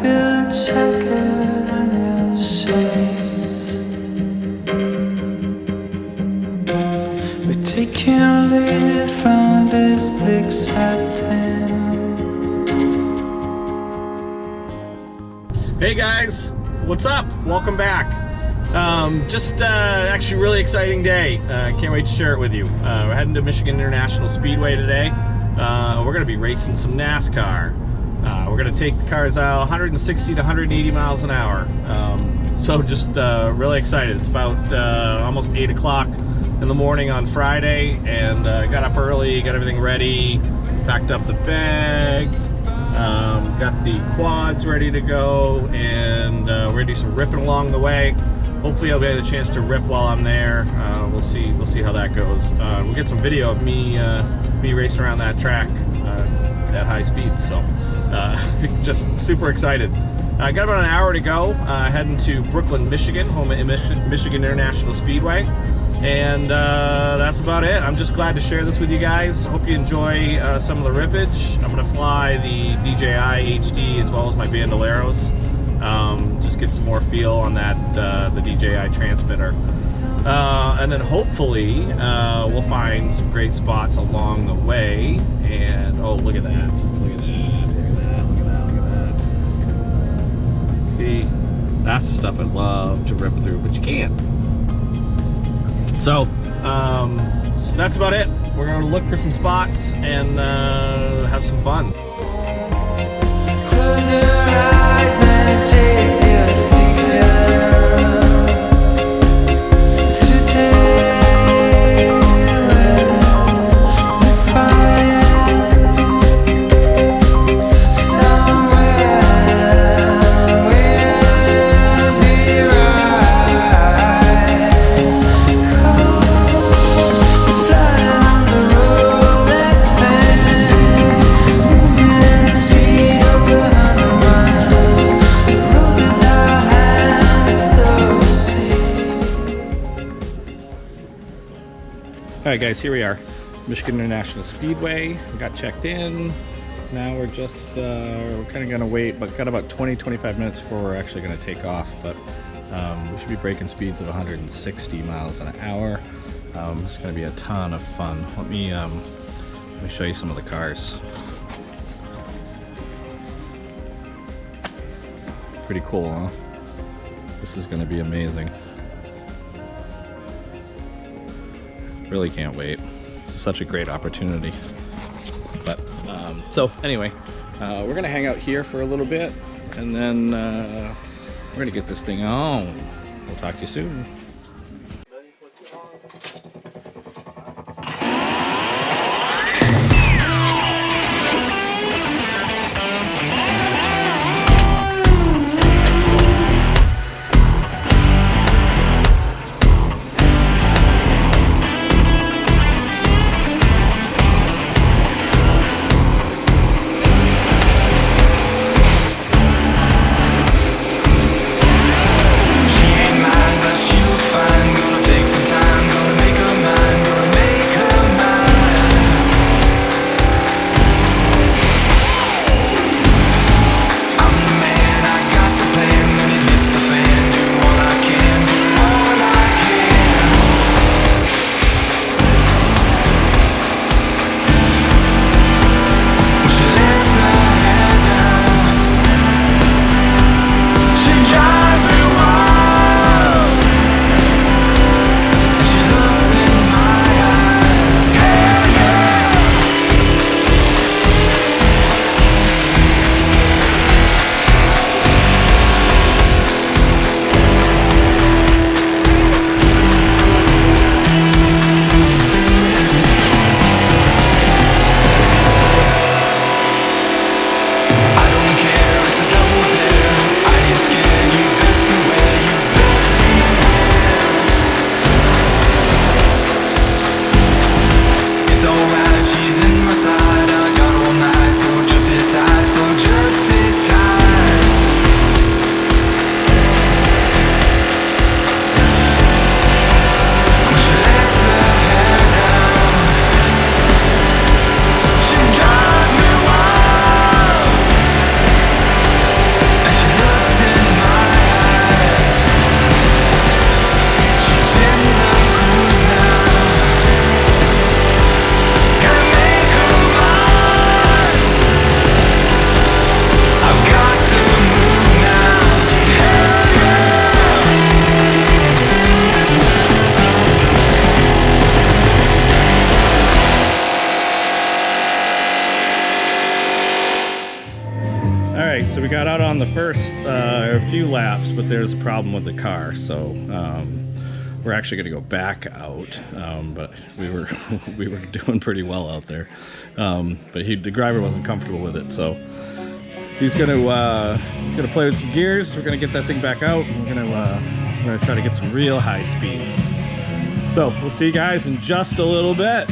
your jacket and your shades. We're taking lead from this big satin. Hey guys, what's up? Welcome back. Actually really exciting day. Can't wait to share it with you. We're heading to Michigan International Speedway today. We're going to be racing some NASCAR. We're going to take the cars out 160 to 180 miles an hour. So just really excited. It's about almost 8 o'clock in the morning on Friday, and got up early, got everything ready, packed up the bag, got the quads ready to go, and we're going to do some ripping along the way. Hopefully I'll get a chance to rip while I'm there. We'll see how that goes. We'll get some video of me racing around that track at high speed. So just super excited. I got about an hour to go. Heading to Brooklyn, Michigan, home at Michigan International Speedway, and that's about it. I'm just glad to share this with you guys. Hope you enjoy some of the rippage. I'm gonna fly the DJI HD as well as my Bandoleros. Just get some more feel on that, the DJI transmitter. And then hopefully we'll find some great spots along the way. And oh, look at that. Look at that. See, that's the stuff I love to rip through, but you can't. So, that's about it. We're going to look for some spots and have some fun. Close your eyes and chase your ticket. Today we find somewhere we'll be right. 'Cause we're flying on the road that thing, moving at the speed of 100 miles. The roads without hands, so see. Alright guys, here we are. Michigan International Speedway. We got checked in. Now we're just, we're kind of going to wait, but got about 20-25 minutes before we're actually going to take off. But we should be breaking speeds of 160 miles an hour. It's going to be a ton of fun. Let me show you some of the cars. Pretty cool, huh? This is going to be amazing. Really can't wait. This is such a great opportunity. But so anyway, we're gonna hang out here for a little bit, and then we're gonna get this thing on. We'll talk to you soon. She ain't mine, but she'll Alright, so we got out on the first few laps, but there's a problem with the car, so we're actually going to go back out, but we were doing pretty well out there. But the driver wasn't comfortable with it, so he's gonna play with some gears. We're gonna get that thing back out. We're gonna try to get some real high speeds. So we'll see you guys in just a little bit.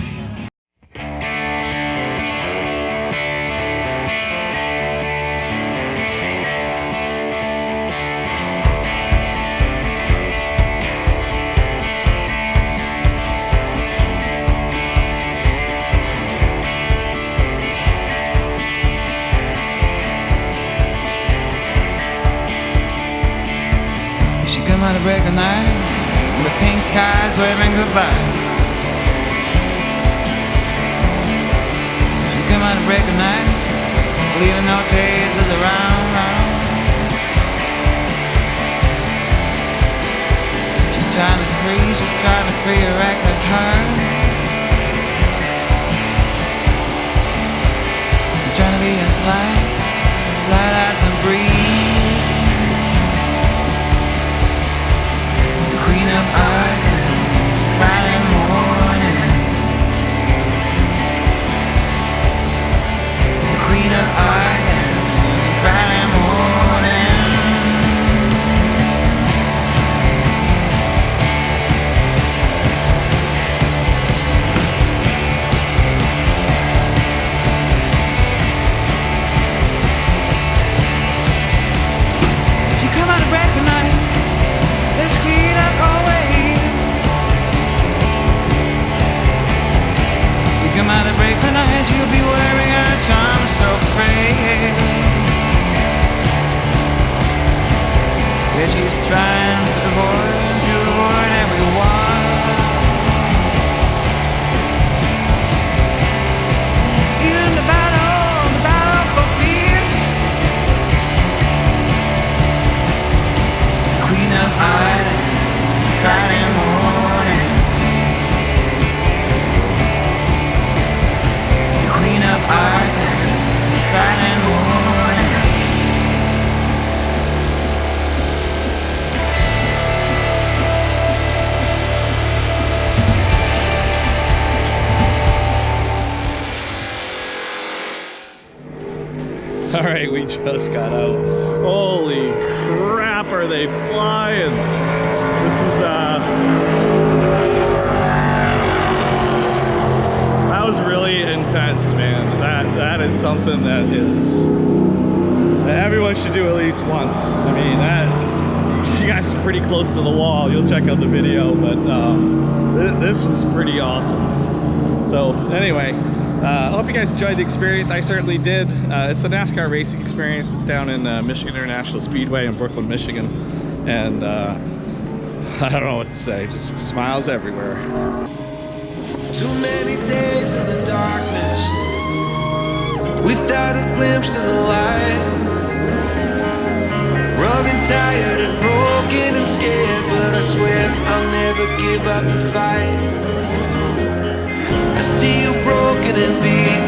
Come out to break a night, and the pink skies waving goodbye. She come out to break a night, leaving no traces around. She's trying to free a reckless heart. She's trying to be as light as a breeze. Queen of Art, Friday morning. The Queen of Art, Friday morning. She come out to break the night. As sweet as always. You come out to break the night, you'll be wearing her charm so frayed. Yeah, she's trying to avoid everyone. Even the battle for peace. Queen of Art, Friday morning. The Queen of Art, Friday morning. All right, we just got out. Holy crap, are they flying? This is that was really intense, man. That is something that everyone should do at least once. I mean, you guys are pretty close to the wall. You'll check out the video, but this was pretty awesome. So anyway, I hope you guys enjoyed the experience. I certainly did. It's the NASCAR racing experience. It's down in Michigan International Speedway in Brooklyn, Michigan, and I don't know what to say. Just smiles everywhere. Too many days in the darkness, without a glimpse of the light. Running tired and broken and scared, but I swear I'll never give up the fight. I see you broken and beat,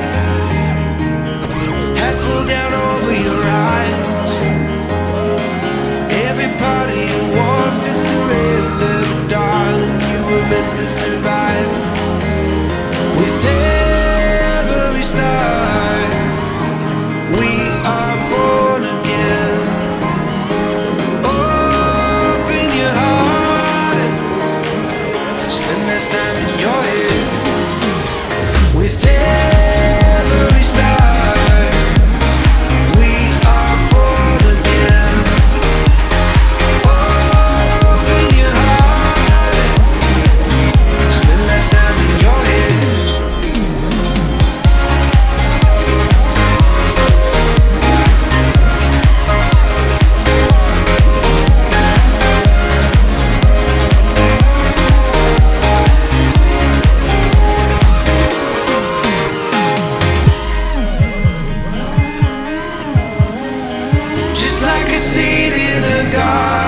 head pulled down over your eyes. Every part of you wants to surrender, but darling, you were meant to survive. With every start, we are born again. Open your heart, spend this time in your head. With every start, we are born again. Open your heart, spend this time in your head. Just like a seed in a garden,